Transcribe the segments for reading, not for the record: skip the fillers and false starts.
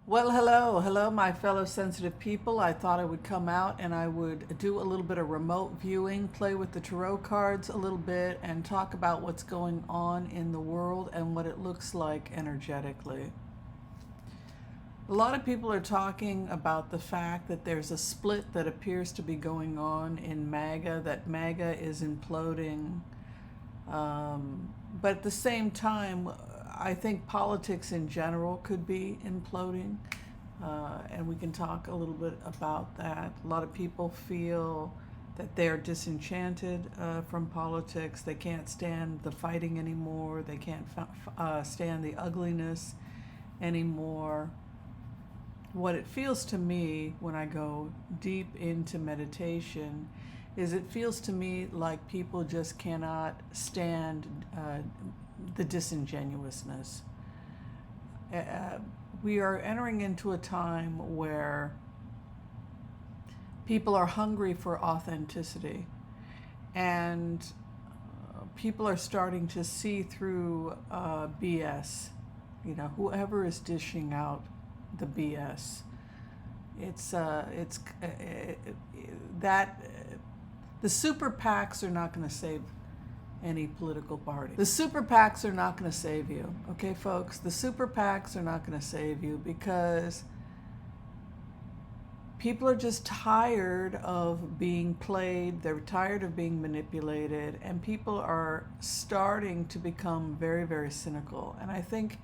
Well, hello, my fellow sensitive people. I thought I would come out and I would do a little bit of remote viewing, play with the tarot cards a little bit, and talk about what's going on in the world and what it looks like energetically. A lot of people are talking about the fact that there's a split that appears to be going on in MAGA, that MAGA is imploding. But at the same time, I think politics in general could be imploding, and we can talk a little bit about that. A lot of people feel that they're disenchanted from politics. They can't stand the fighting anymore. They can't stand the ugliness anymore. What it feels to me when I go deep into meditation is it feels to me like people just cannot stand the disingenuousness. We are entering into a time where people are hungry for authenticity, and people are starting to see through BS. You know, whoever is dishing out the BS. It's that the super PACs are not going to save any political party. The super PACs are not going to save you, okay, folks? The super PACs are not going to save you because people are just tired of being played. They're tired of being manipulated, and people are starting to become very, very cynical. And I think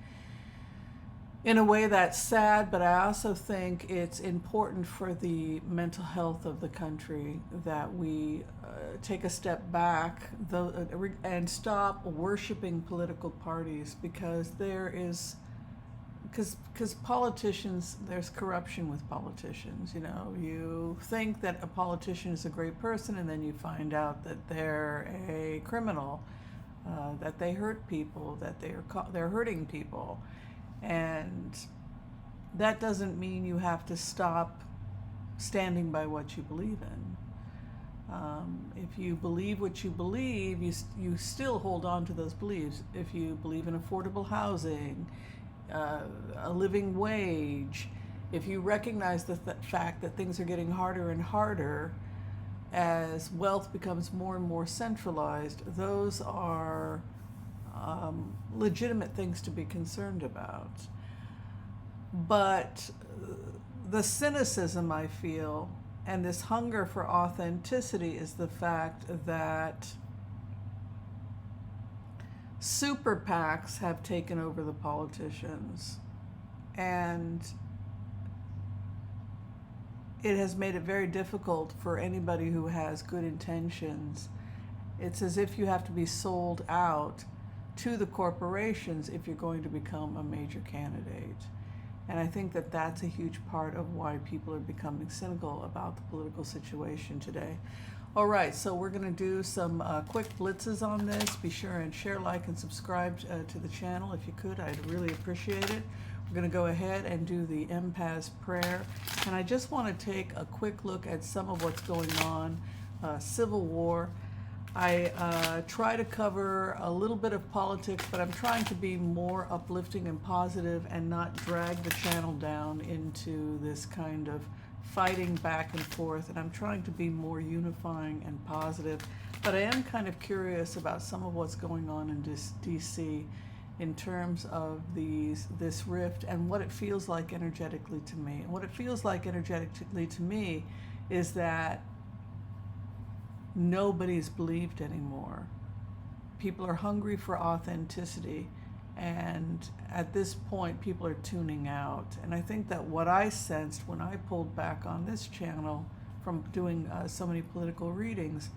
in a way that's sad, but I also think it's important for the mental health of the country that we take a step back and stop worshiping political parties, because politicians, there's corruption with politicians. You know, you think that a politician is a great person, and then you find out that they're a criminal, that they hurt people, that they're hurting people. And that doesn't mean you have to stop standing by what you believe in. If you believe what you believe, you still hold on to those beliefs. If you believe in affordable housing, a living wage, if you recognize the fact that things are getting harder and harder as wealth becomes more and more centralized, those are legitimate things to be concerned about. But the cynicism I feel and this hunger for authenticity is the fact that super PACs have taken over the politicians, and it has made it very difficult for anybody who has good intentions. It's as if you have to be sold out to the corporations if you're going to become a major candidate. And I think that that's a huge part of why people are becoming cynical about the political situation today. All right, so we're going to do some quick blitzes on this. Be sure and share, like, and subscribe to the channel if you could. I'd really appreciate it. We're going to go ahead and do the empaths prayer. And I just want to take a quick look at some of what's going on. Civil war. I try to cover a little bit of politics, but I'm trying to be more uplifting and positive and not drag the channel down into this kind of fighting back and forth. And I'm trying to be more unifying and positive. But I am kind of curious about some of what's going on in DC in terms of this rift and what it feels like energetically to me. And what it feels like energetically to me is that nobody's believed anymore. People are hungry for authenticity, and at this point people are tuning out. And I think that what I sensed when I pulled back on this channel from doing so many political readings,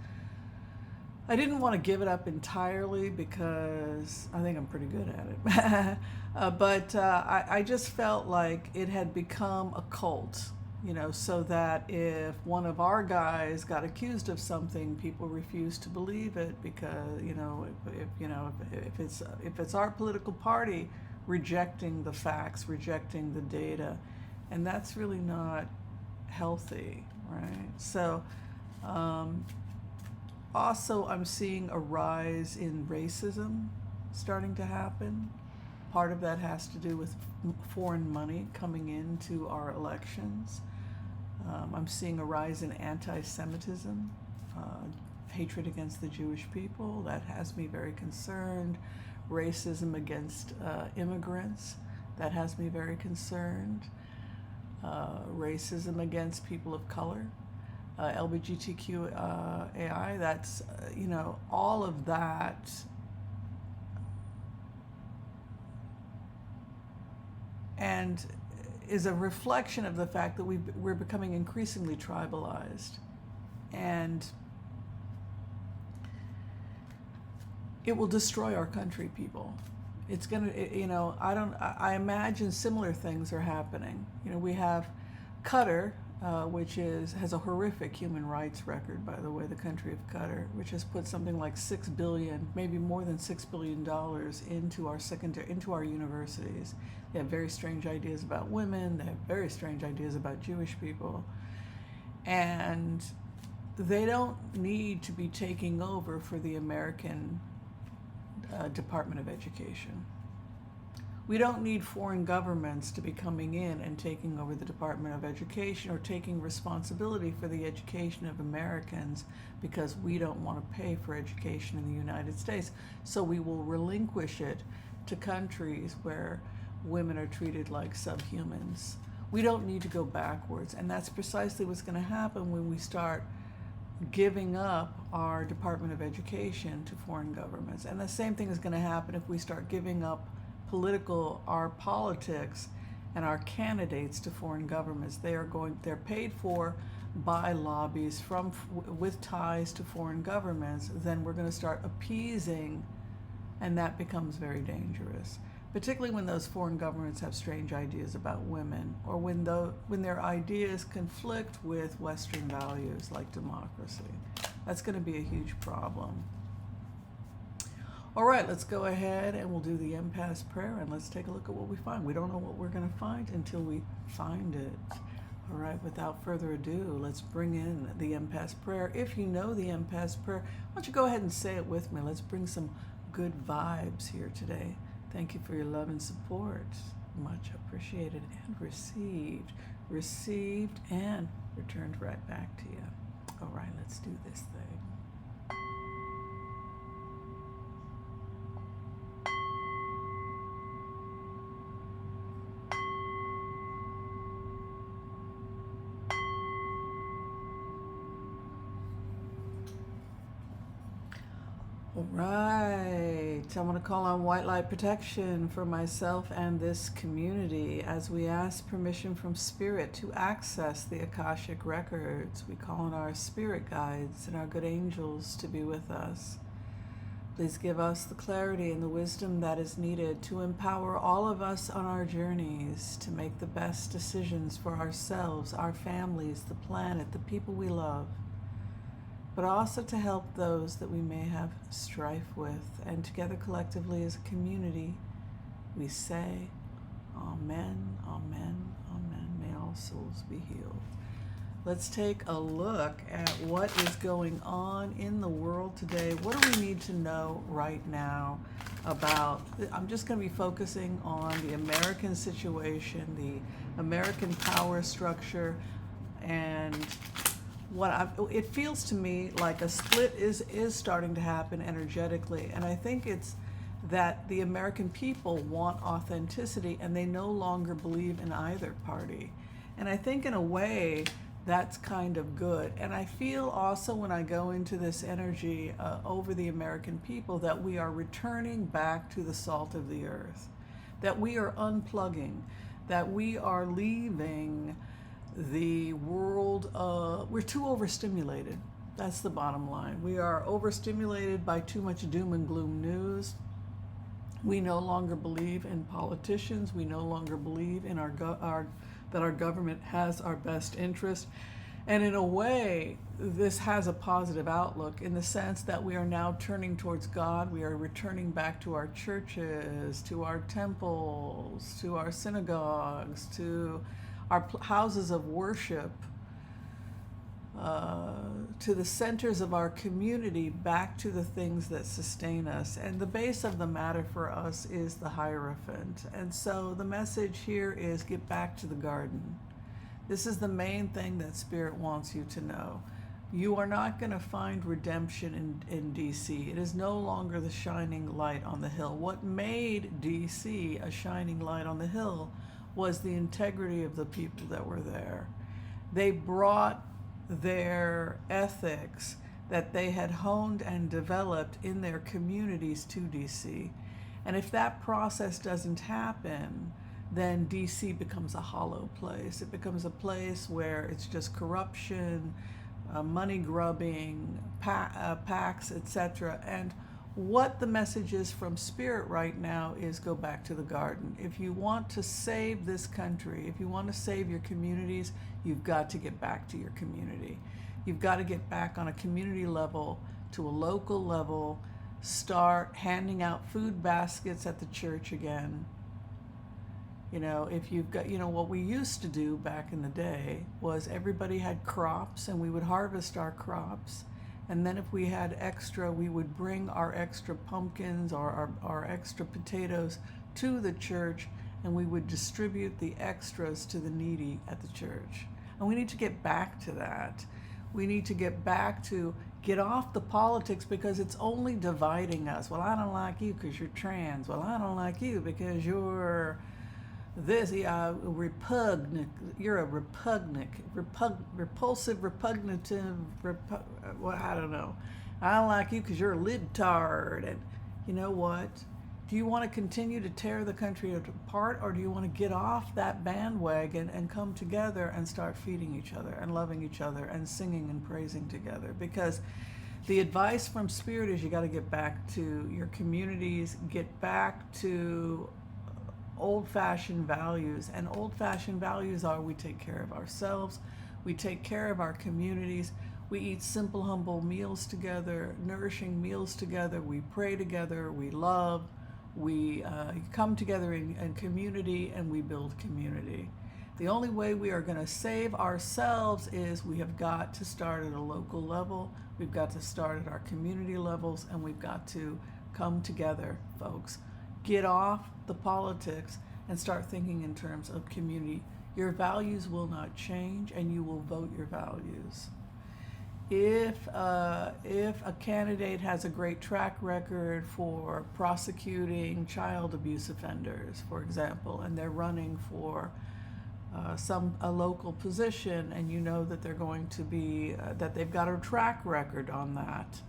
I didn't want to give it up entirely because I think I'm pretty good at it. But I just felt like it had become a cult. You know, so that if one of our guys got accused of something, people refuse to believe it because, if it's our political party rejecting the facts, rejecting the data, and that's really not healthy, right? So, also I'm seeing a rise in racism starting to happen. Part of that has to do with foreign money coming into our elections. I'm seeing a rise in anti-Semitism, hatred against the Jewish people. That has me very concerned. Racism against immigrants. That has me very concerned. Racism against people of color. LGBTQAI, that's, all of that and is a reflection of the fact that we're becoming increasingly tribalized. And it will destroy our country, people. It's gonna, I imagine similar things are happening. We have Qatar, which has a horrific human rights record, by the way, the country of Qatar, which has put something like $6 billion, maybe more than $6 billion into our universities. They have very strange ideas about women. They have very strange ideas about Jewish people. And they don't need to be taking over for the American Department of Education. We don't need foreign governments to be coming in and taking over the Department of Education or taking responsibility for the education of Americans, because we don't want to pay for education in the United States. So we will relinquish it to countries where women are treated like subhumans. We don't need to go backwards, and that's precisely what's going to happen when we start giving up our Department of Education to foreign governments. And the same thing is going to happen if we start giving up our politics and our candidates to foreign governments. They're paid for by lobbies with ties to foreign governments. Then we're going to start appeasing, and that becomes very dangerous, particularly when those foreign governments have strange ideas about women, or when their ideas conflict with Western values like democracy. That's going to be a huge problem. All right, let's go ahead and we'll do the empaths prayer, and let's take a look at what we find. We don't know what we're going to find until we find it. All right, without further ado, let's bring in the empaths prayer. If you know the empaths prayer, why don't you go ahead and say it with me? Let's bring some good vibes here today. Thank you for your love and support. Much appreciated and received. Received and returned right back to you. All right, let's do this thing. All right, I want to call on white light protection for myself and this community as we ask permission from Spirit to access the Akashic records. We call on our spirit guides and our good angels to be with us. Please give us the clarity and the wisdom that is needed to empower all of us on our journeys to make the best decisions for ourselves, our families, the planet, the people we love, but also to help those that we may have strife with. And together collectively as a community, we say, Amen, Amen, Amen. May all souls be healed. Let's take a look at what is going on in the world today. What do we need to know right now about, I'm just going to be focusing on the American situation, the American power structure, and it feels to me like a split is starting to happen energetically. And I think it's that the American people want authenticity and they no longer believe in either party. And I think in a way that's kind of good. And I feel also when I go into this energy over the American people that we are returning back to the salt of the earth, that we are unplugging, that we are leaving the world. We're too overstimulated. That's the bottom line. We are overstimulated by too much doom and gloom news. We no longer believe in politicians. We no longer believe in that our government has our best interest. And in a way, this has a positive outlook in the sense that we are now turning towards God. We are returning back to our churches, to our temples, to our synagogues, to our houses of worship. to the centers of our community, back to the things that sustain us. And the base of the matter for us is the Hierophant. And so the message here is get back to the garden. This is the main thing that Spirit wants you to know. You are not going to find redemption in DC. It is no longer the shining light on the hill. What made DC a shining light on the hill was the integrity of the people that were there. They brought their ethics that they had honed and developed in their communities to DC. And if that process doesn't happen, then DC becomes a hollow place. It becomes a place where it's just corruption, money grubbing, PACs, etc. And what the message is from Spirit right now is go back to the garden. If you want to save this country, if you want to save your communities, you've got to get back to your community. You've got to get back on a community level, to a local level, start handing out food baskets at the church again. You know, if you've got, you know, what we used to do back in the day was everybody had crops and we would harvest our crops. And then if we had extra, we would bring our extra pumpkins or our extra potatoes to the church, and we would distribute the extras to the needy at the church. And we need to get back to that. We need to get back to get off the politics, because it's only dividing us. Well, I don't like you because you're trans. Well, I don't like you because you're this, repugnant. You're a repulsive, repugnative, well, I don't know. I don't like you because you're a libtard. And you know what? Do you want to continue to tear the country apart, or do you want to get off that bandwagon and come together and start feeding each other and loving each other and singing and praising together? Because the advice from Spirit is you got to get back to your communities, get back to old-fashioned values. And old-fashioned values are: we take care of ourselves, we take care of our communities, we eat simple, humble meals together, nourishing meals together, we pray together, we love, we come together in community, and we build community. The only way we are going to save ourselves is we have got to start at a local level, we've got to start at our community levels, and we've got to come together, folks. Get off the politics and start thinking in terms of community. Your values will not change, and you will vote your values. If a candidate has a great track record for prosecuting child abuse offenders, for example, and they're running for a local position, and you know that they're going to be that they've got a track record on that,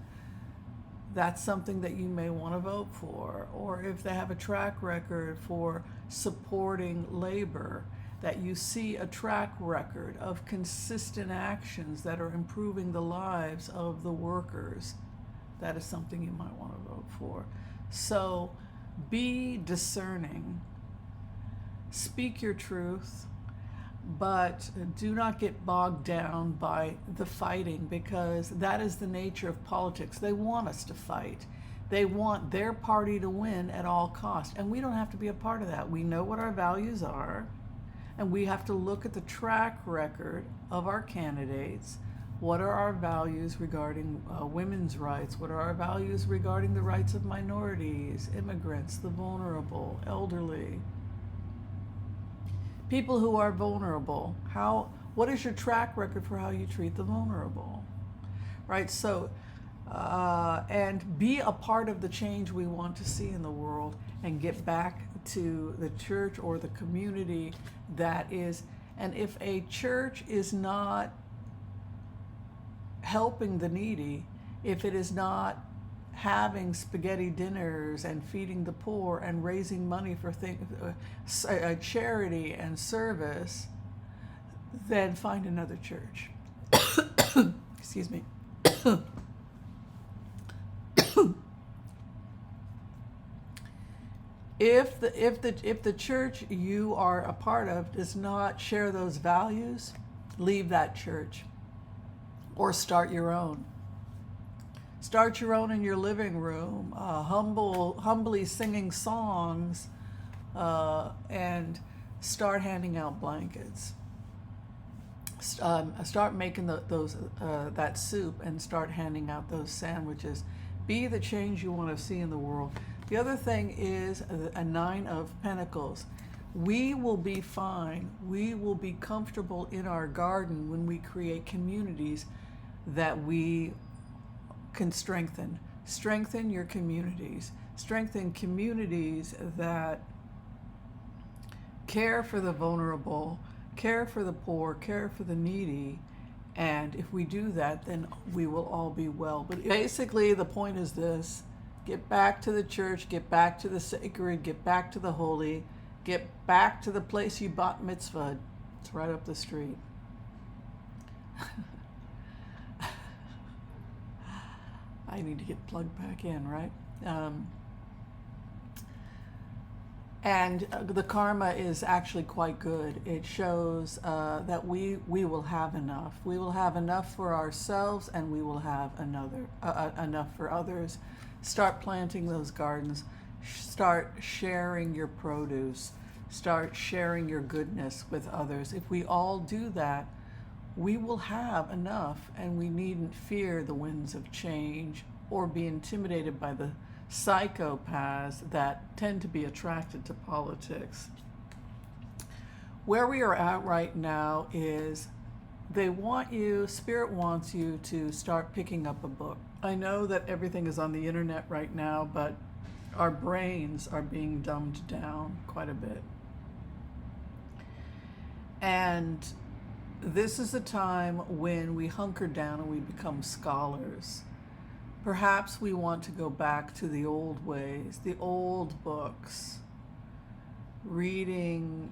that's something that you may want to vote for. Or if they have a track record for supporting labor, that you see a track record of consistent actions that are improving the lives of the workers, that is something you might want to vote for. So be discerning, speak your truth, but do not get bogged down by the fighting, because that is the nature of politics. They want us to fight. They want their party to win at all costs, and we don't have to be a part of that. We know what our values are, and we have to look at the track record of our candidates. What are our values regarding women's rights? What are our values regarding the rights of minorities, immigrants, the vulnerable, elderly? People who are vulnerable, what is your track record for how you treat the vulnerable, right? So, and be a part of the change we want to see in the world, and get back to the church or the community that is. And if a church is not helping the needy, if it is not having spaghetti dinners and feeding the poor and raising money for charity and service, then find another church. Excuse me. If the church you are a part of does not share those values, leave that church or start your own. Start your own in your living room, humbly singing songs, and start handing out blankets. Start making that soup and start handing out those sandwiches. Be the change you want to see in the world. The other thing is a Nine of Pentacles. We will be fine. We will be comfortable in our garden when we create communities that we can strengthen. Strengthen your communities. Strengthen communities that care for the vulnerable, care for the poor, care for the needy. And if we do that, then we will all be well. But basically, the point is this: get back to the church, get back to the sacred, get back to the holy, get back to the place you bought mitzvah. It's right up the street. I need to get plugged back in, right? And the karma is actually quite good. It shows that we will have enough. We will have enough for ourselves, and we will have enough for others. Start planting those gardens. Start sharing your produce. Start sharing your goodness with others. If we all do that, we will have enough, and we needn't fear the winds of change or be intimidated by the psychopaths that tend to be attracted to politics. Where we are at right now is Spirit wants you to start picking up a book. I know that everything is on the internet right now, but our brains are being dumbed down quite a bit. And this is a time when we hunker down and we become scholars. Perhaps we want to go back to the old ways, the old books, reading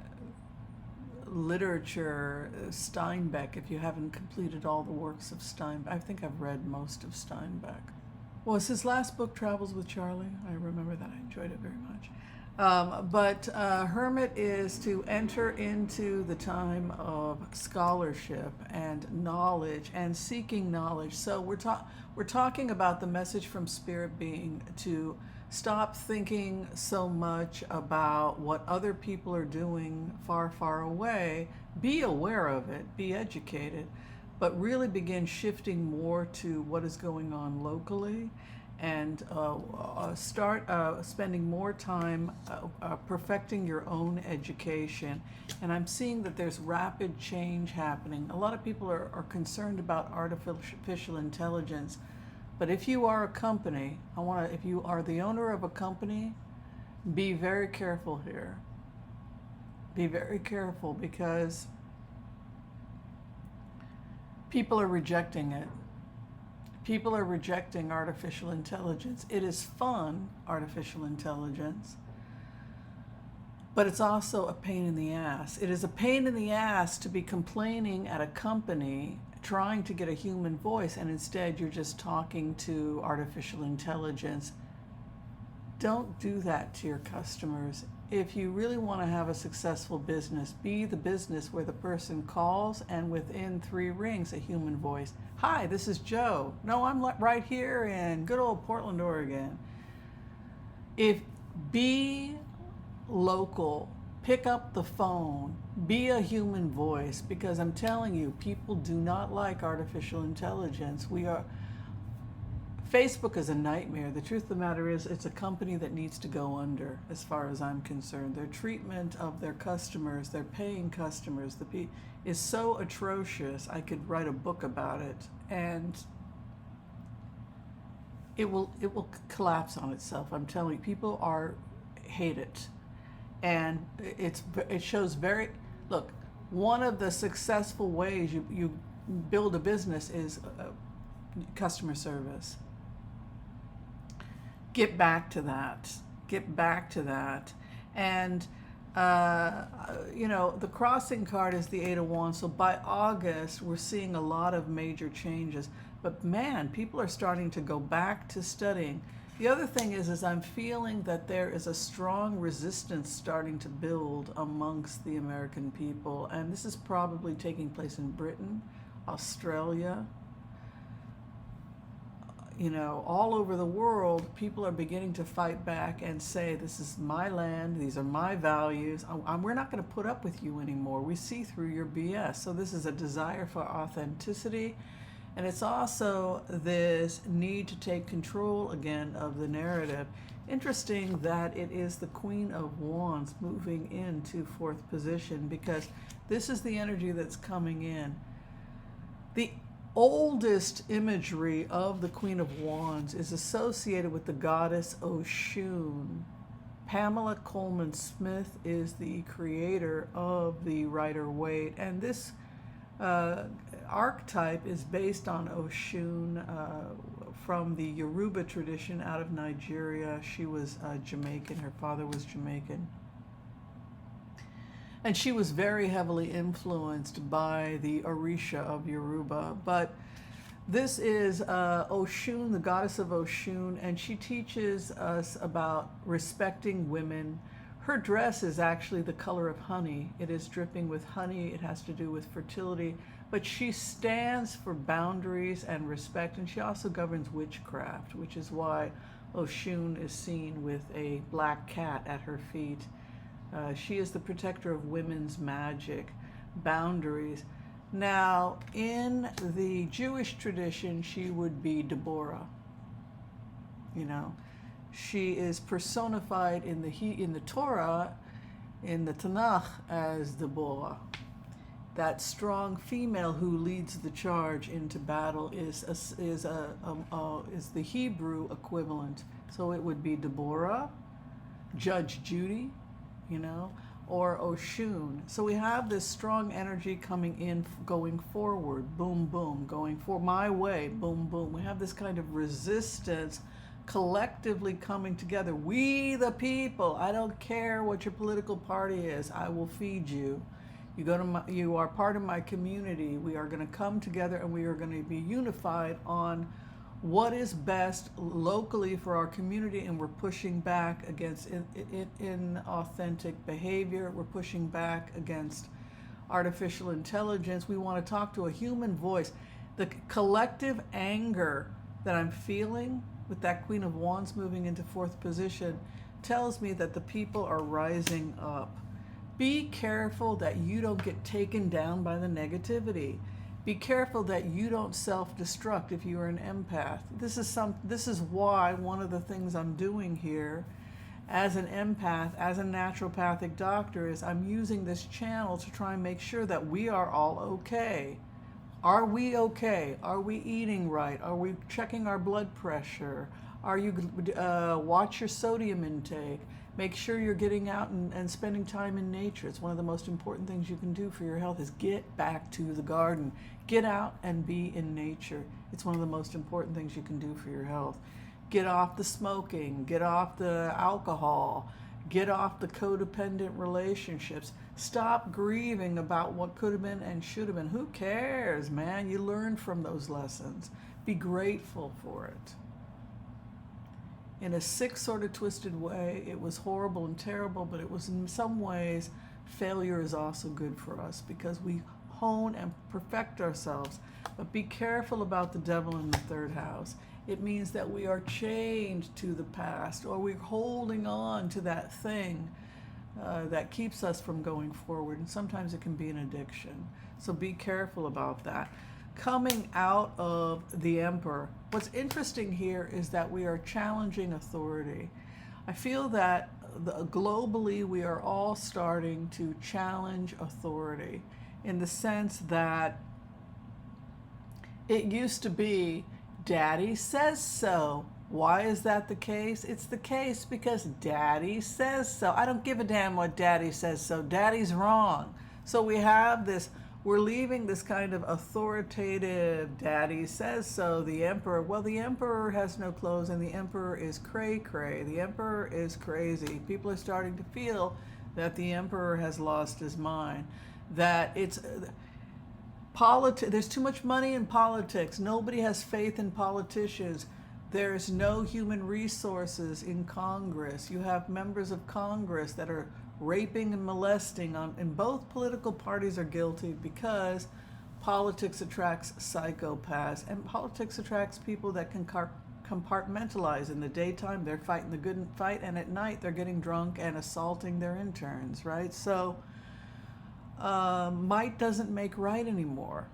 literature, Steinbeck, if you haven't completed all the works of Steinbeck. I think I've read most of Steinbeck. Was his last book Travels with Charlie? I remember that. I enjoyed it very much. But Hermit is to enter into the time of scholarship and knowledge and seeking knowledge. So we're talking about the message from Spirit being to stop thinking so much about what other people are doing far, far away. Be aware of it, be educated, but really begin shifting more to what is going on locally, and start spending more time perfecting your own education. And I'm seeing that there's rapid change happening. A lot of people are concerned about artificial intelligence, but if you are a company, if you are the owner of a company, be very careful here. Be very careful, because people are rejecting it. People are rejecting artificial intelligence. It is fun, artificial intelligence, but it's also a pain in the ass. It is a pain in the ass to be complaining at a company trying to get a human voice, and instead you're just talking to artificial intelligence. Don't do that to your customers. If you really want to have a successful business, be the business where the person calls and within 3 rings, a human voice. Hi, this is Joe. No, I'm right here in good old Portland, Oregon. Be local, pick up the phone, be a human voice, because I'm telling you, people do not like artificial intelligence. Facebook is a nightmare. The truth of the matter is, it's a company that needs to go under, as far as I'm concerned. Their treatment of their customers, their paying customers, is so atrocious. I could write a book about it, and it will collapse on itself. I'm telling you, people hate it, and it shows look. One of the successful ways you build a business is customer service. Get back to that. Get back to that. And, the crossing card is the 8 of Wands. So by August, we're seeing a lot of major changes. But man, people are starting to go back to studying. The other thing is I'm feeling that there is a strong resistance starting to build amongst the American people. And this is probably taking place in Britain, Australia. all over the world, people are beginning to fight back and say, this is my land, these are my values. We're not going to put up with you anymore. We see through your BS. So this is a desire for authenticity. And it's also this need to take control again of the narrative. Interesting that it is the Queen of Wands moving into fourth position, because this is the energy that's coming in. The oldest imagery of the Queen of Wands is associated with the goddess Oshun. Pamela Coleman Smith is the creator of the Rider-Waite, and this archetype is based on Oshun from the Yoruba tradition out of Nigeria. She was Jamaican, her father was Jamaican. And she was very heavily influenced by the Orisha of Yoruba. But this is Oshun, the goddess of Oshun, and she teaches us about respecting women. Her dress is actually the color of honey. It is dripping with honey. It has to do with fertility. But she stands for boundaries and respect, and she also governs witchcraft, which is why Oshun is seen with a black cat at her feet. She is the protector of women's magic, boundaries. Now, in the Jewish tradition, she would be Deborah. She is personified in the Torah, in the Tanakh, as Deborah. That strong female who leads the charge into battle is the Hebrew equivalent. So it would be Deborah, Judge Judy, or Oshun. So we have this strong energy coming in, going forward, boom, boom, going for my way, boom, boom. We have this kind of resistance collectively coming together. We the people, I don't care what your political party is, I will feed you. You are part of my community. We are going to come together and we are going to be unified on what is best locally for our community, and we're pushing back against inauthentic behavior. We're pushing back against artificial intelligence. We want to talk to a human voice. The collective anger that I'm feeling with that Queen of Wands moving into fourth position tells me that the people are rising up. Be careful that you don't get taken down by the negativity. Be careful that you don't self-destruct if you are an empath. This is why one of the things I'm doing here as an empath, as a naturopathic doctor, is I'm using this channel to try and make sure that we are all okay. Are we okay? Are we eating right? Are we checking our blood pressure? Are you watch your sodium intake? Make sure you're getting out and spending time in nature. It's one of the most important things you can do for your health is get back to the garden. Get out and be in nature. It's one of the most important things you can do for your health. Get off the smoking, get off the alcohol, get off the codependent relationships. Stop grieving about what could have been and should have been. Who cares, man? You learned from those lessons. Be grateful for it. In a sick, sort of twisted way, it was horrible and terrible, but it was in some ways, failure is also good for us because we hone and perfect ourselves. But be careful about the devil in the third house. It means that we are chained to the past, or we're holding on to that thing that keeps us from going forward. And sometimes it can be an addiction. So be careful about that. Coming out of the Emperor, what's interesting here is that we are challenging authority. I feel that globally we are all starting to challenge authority in the sense that it used to be, Daddy says so. Why is that the case? It's the case because Daddy says so. I don't give a damn what Daddy says so. Daddy's wrong. So we have this, we're leaving this kind of authoritative, Daddy says so, the Emperor. Well, the Emperor has no clothes and the Emperor is cray-cray. The Emperor is crazy. People are starting to feel that the Emperor has lost his mind. That it's, there's too much money in politics. Nobody has faith in politicians. There's no human resources in Congress. You have members of Congress that are raping and molesting, and both political parties are guilty because politics attracts psychopaths, and politics attracts people that can compartmentalize. In the daytime, they're fighting the good fight, and at night, they're getting drunk and assaulting their interns, right? So might doesn't make right anymore.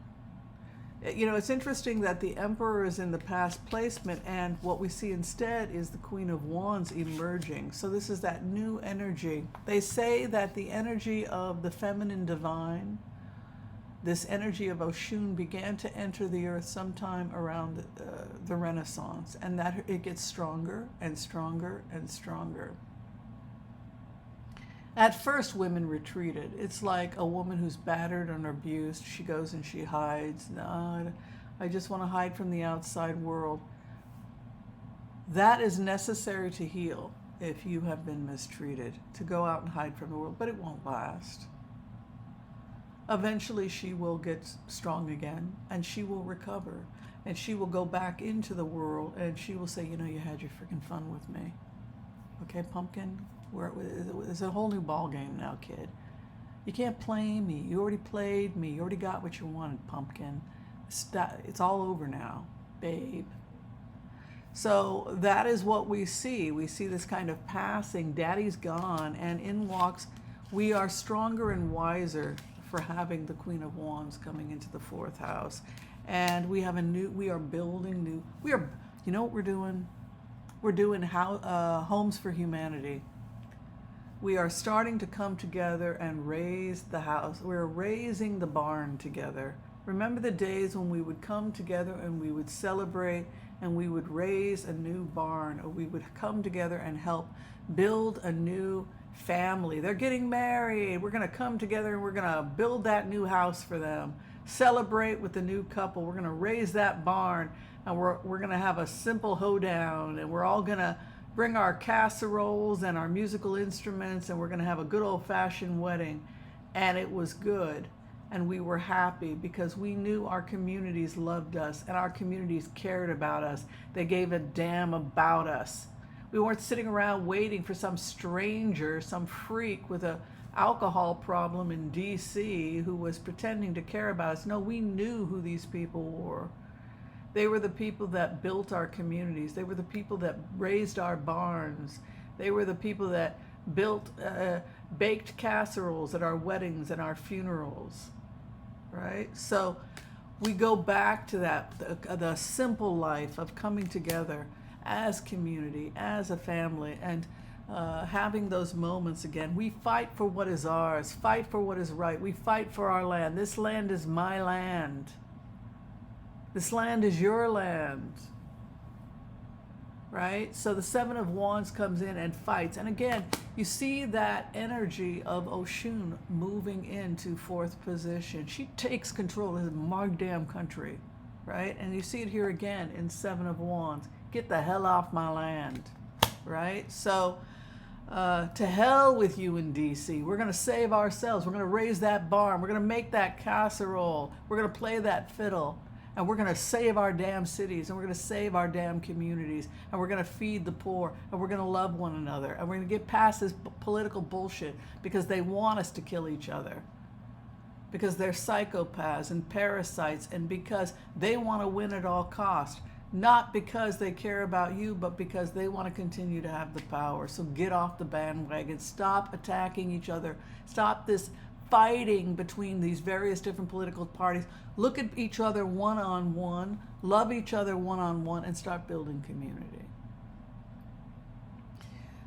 You know, it's interesting that the Emperor is in the past placement, and what we see instead is the Queen of Wands emerging. So this is that new energy. They say that the energy of the feminine divine, this energy of Oshun, began to enter the earth sometime around the Renaissance, and that it gets stronger and stronger and stronger. At first, women retreated. It's like a woman who's battered and abused. She goes and she hides. No, I just want to hide from the outside world. That is necessary to heal if you have been mistreated, to go out and hide from the world, but it won't last. Eventually, she will get strong again, and she will recover, and she will go back into the world, and she will say, you know, you had your freaking fun with me. Okay, pumpkin? It's a whole new ball game now, kid. You can't play me. You already played me. You already got what you wanted, pumpkin. It's all over now, babe. So that is what we see. We see this kind of passing. Daddy's gone, and in walks, we are stronger and wiser for having the Queen of Wands coming into the 4th house. And we have we are building new, you know what we're doing? We're doing homes for humanity. We are starting to come together and raise the house. We're raising the barn together. Remember the days when we would come together and we would celebrate and we would raise a new barn, or we would come together and help build a new family. They're getting married. We're going to come together and we're going to build that new house for them. Celebrate with the new couple. We're going to raise that barn, and we're going to have a simple hoedown, and we're all going to bring our casseroles and our musical instruments, and we're going to have a good old-fashioned wedding. And it was good, and we were happy because we knew our communities loved us and our communities cared about us. They gave a damn about us. We weren't sitting around waiting for some stranger, some freak with a alcohol problem in DC who was pretending to care about us. No, we knew who these people were. They were the people that built our communities. They were the people that raised our barns. They were the people that built, baked casseroles at our weddings and our funerals, right? So we go back to that, the simple life of coming together as community, as a family, and having those moments again. We fight for what is ours, fight for what is right. We fight for our land. This land is my land. This land is your land, right? So the 7 of Wands comes in and fights. And again, you see that energy of Oshun moving into 4th position. She takes control of my damn country, right? And you see it here again in 7 of Wands. Get the hell off my land, right? So to hell with you in DC. We're going to save ourselves. We're going to raise that barn. We're going to make that casserole. We're going to play that fiddle. And we're going to save our damn cities, and we're going to save our damn communities, and we're going to feed the poor, and we're going to love one another, and we're going to get past this political bullshit because they want us to kill each other, because they're psychopaths and parasites, and because they want to win at all costs, not because they care about you, but because they want to continue to have the power. So get off the bandwagon. Stop attacking each other. Stop this fighting between these various different political parties. Look at each other one-on-one, love each other one-on-one, and start building community.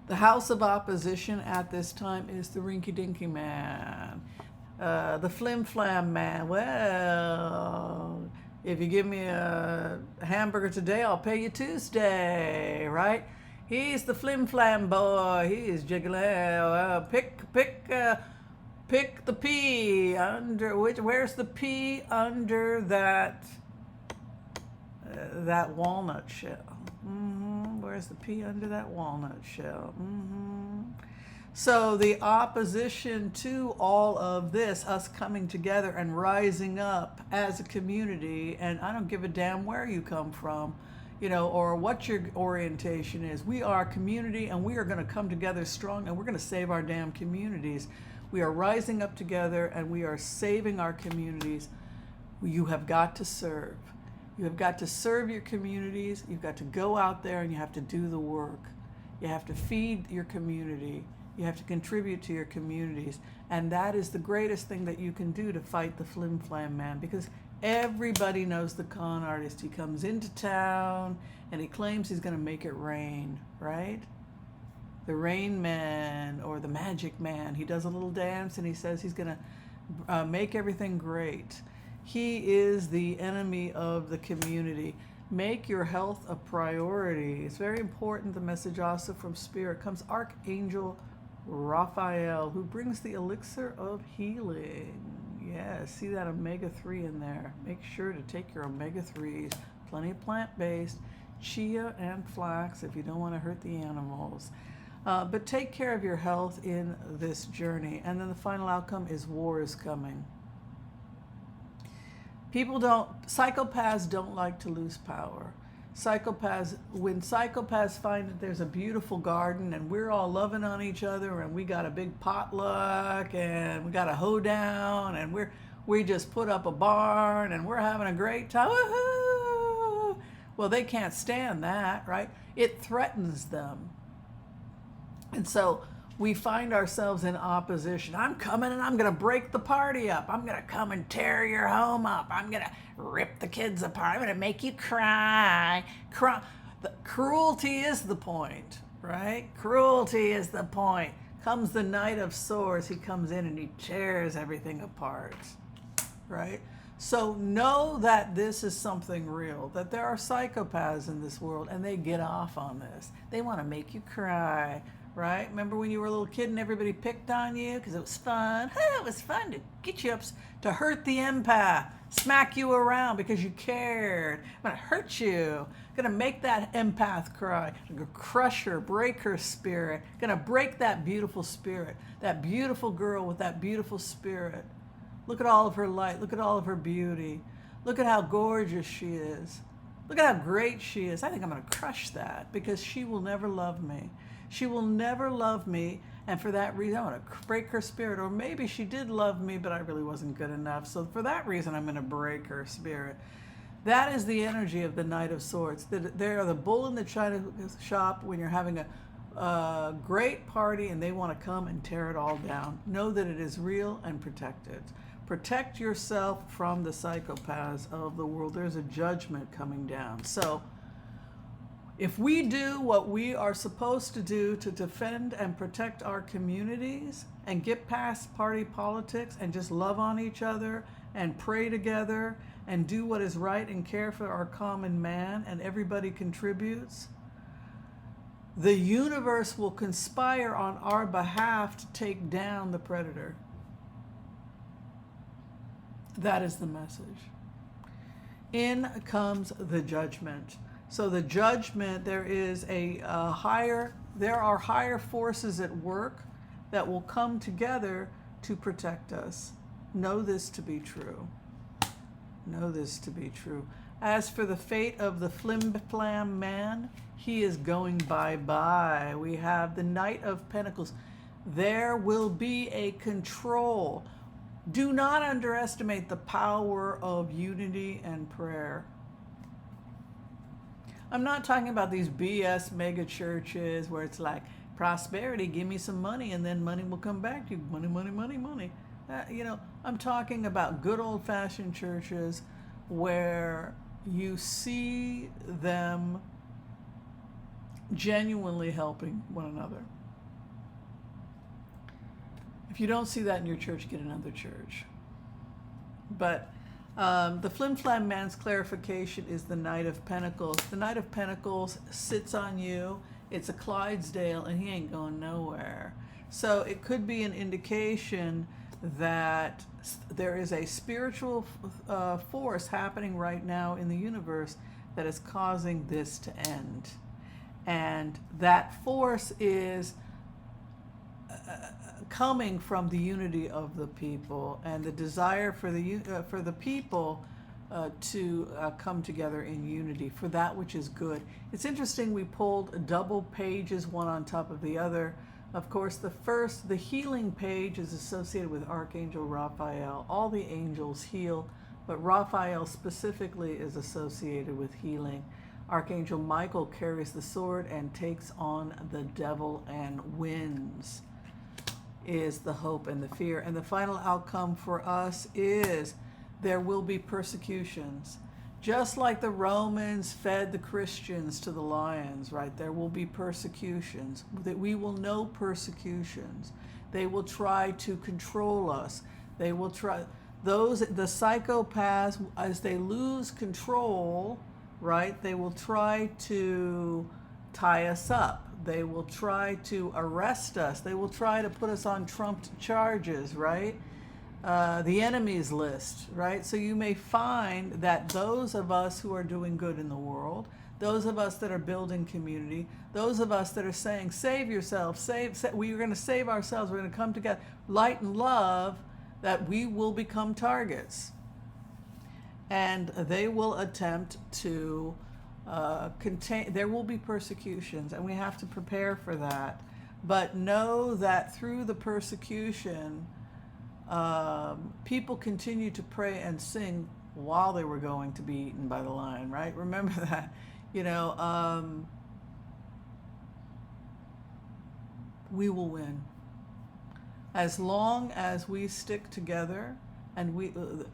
The house of opposition at this time is the rinky-dinky man, the flim-flam man. Well, if you give me a hamburger today, I'll pay you Tuesday, right? He's the flim-flam boy. He is jiggling. Pick the P under where's the P under that walnut shell? Where's the P under that walnut shell? So the opposition to all of this, us coming together and rising up as a community, and I don't give a damn where you come from, you know, or what your orientation is. We are a community, and we are going to come together strong, and we're going to save our damn communities. We are rising up together, and we are saving our communities. You have got to serve. You have got to serve your communities. You've got to go out there and you have to do the work. You have to feed your community. You have to contribute to your communities. And that is the greatest thing that you can do to fight the flim flam man, because everybody knows the con artist. He comes into town and he claims he's going to make it rain, right? The Rain Man or the Magic Man. He does a little dance and he says he's going to make everything great. He is the enemy of the community. Make your health a priority. It's very important. The message also from Spirit comes Archangel Raphael, who brings the elixir of healing. Yes, see that omega-3 in there. Make sure to take your omega-3s. Plenty of plant-based, chia and flax if you don't want to hurt the animals. But take care of your health in this journey. And then the final outcome is war is coming. Psychopaths don't like to lose power. When psychopaths find that there's a beautiful garden and we're all loving on each other and we got a big potluck and we got a hoedown and we just put up a barn and we're having a great time. Woo-hoo! Well, they can't stand that, right? It threatens them. And so we find ourselves in opposition. I'm coming and I'm going to break the party up. I'm going to come and tear your home up. I'm going to rip the kids apart. I'm going to make you cry. Cruelty is the point, right? Cruelty is the point. Comes the Knight of Swords. He comes in and he tears everything apart, right? So know that this is something real, that there are psychopaths in this world and they get off on this. They want to make you cry. Right? Remember when you were a little kid and everybody picked on you because it was fun? It was fun to get you up, to hurt the empath, smack you around because you cared. I'm going to hurt you. Going to make that empath cry. I'm going to crush her, break her spirit. Going to break that beautiful spirit, that beautiful girl with that beautiful spirit. Look at all of her light. Look at all of her beauty. Look at how gorgeous she is. Look at how great she is. I think I'm going to crush that because she will never love me. She will never love me, and for that reason, I want to break her spirit. Or maybe she did love me, but I really wasn't good enough. So for that reason, I'm going to break her spirit. That is the energy of the Knight of Swords. They are the bull in the china shop when you're having a great party and they want to come and tear it all down. Know that it is real and protect it. Protect yourself from the psychopaths of the world. There's a judgment coming down. So if we do what we are supposed to do to defend and protect our communities and get past party politics and just love on each other and pray together and do what is right and care for our common man and everybody contributes, the universe will conspire on our behalf to take down the predator. That is the message. In comes the judgment. So the judgment, there are higher forces at work that will come together to protect us. Know this to be true. Know this to be true. As for the fate of the flim-flam man, he is going bye-bye. We have the Knight of Pentacles. There will be a control. Do not underestimate the power of unity and prayer. I'm not talking about these BS mega churches where it's like, prosperity, give me some money and then money will come back to you. Money, money, money, money. I'm talking about good old-fashioned churches where you see them genuinely helping one another. If you don't see that in your church, get another church. But the flim-flam man's clarification is the Knight of Pentacles. The Knight of Pentacles sits on you. It's a Clydesdale, and he ain't going nowhere. So it could be an indication that there is a spiritual force happening right now in the universe that is causing this to end. And that force is coming from the unity of the people and the desire for the people to come together in unity for that which is good. It's interesting, we pulled double pages, one on top of the other. Of course, the healing page is associated with Archangel Raphael. All the angels heal but Raphael specifically is associated with healing. Archangel Michael carries the sword and takes on the devil and wins, is the hope and the fear. And the final outcome for us is there will be persecutions. Just like the Romans fed the Christians to the lions, right? There will be persecutions. That we will know persecutions. They will try to control us. They will try, the psychopaths, as they lose control, right? They will try to tie us up. They will try to arrest us. They will try to put us on trumped charges, right? The enemies list, right? So you may find that those of us who are doing good in the world, those of us that are building community, those of us that are saying, save yourself, we're going to save ourselves, we're going to come together, light and love, that we will become targets. And they will attempt to there will be persecutions, and we have to prepare for that. But know that through the persecution, people continue to pray and sing while they were going to be eaten by the lion, right? Remember that. We will win. As long as we stick together, and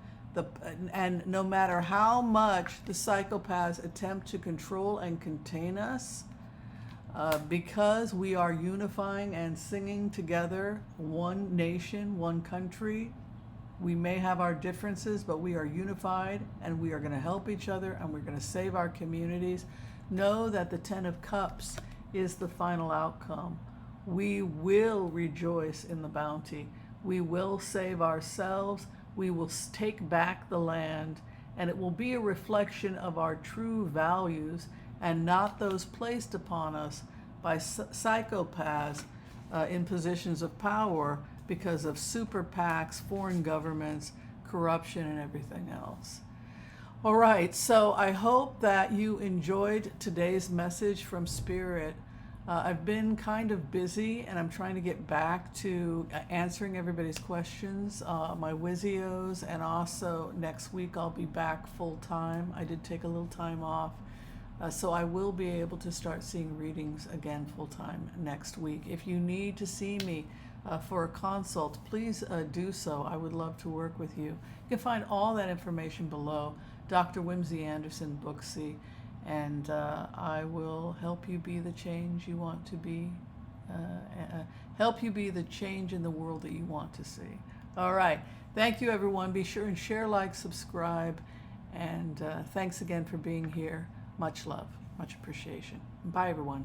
and no matter how much the psychopaths attempt to control and contain us, because we are unifying and singing together, one nation, one country, we may have our differences, but we are unified, and we are going to help each other, and we're going to save our communities. Know that the Ten of Cups is the final outcome. We will rejoice in the bounty. We will save ourselves. We will take back the land, and it will be a reflection of our true values and not those placed upon us by psychopaths in positions of power because of super PACs, foreign governments, corruption, and everything else. All right, so I hope that you enjoyed today's message from Spirit. I've been kind of busy, and I'm trying to get back to answering everybody's questions, my Wizios, and also next week I'll be back full time. I did take a little time off, so I will be able to start seeing readings again full time next week. If you need to see me for a consult, please do so. I would love to work with you. You can find all that information below. Dr. Whimsy Anderson, Booksy. And I will help you be the change you want to be, help you be the change in the world that you want to see. All right. Thank you, everyone. Be sure and share, like, subscribe. And thanks again for being here. Much love, much appreciation. Bye, everyone.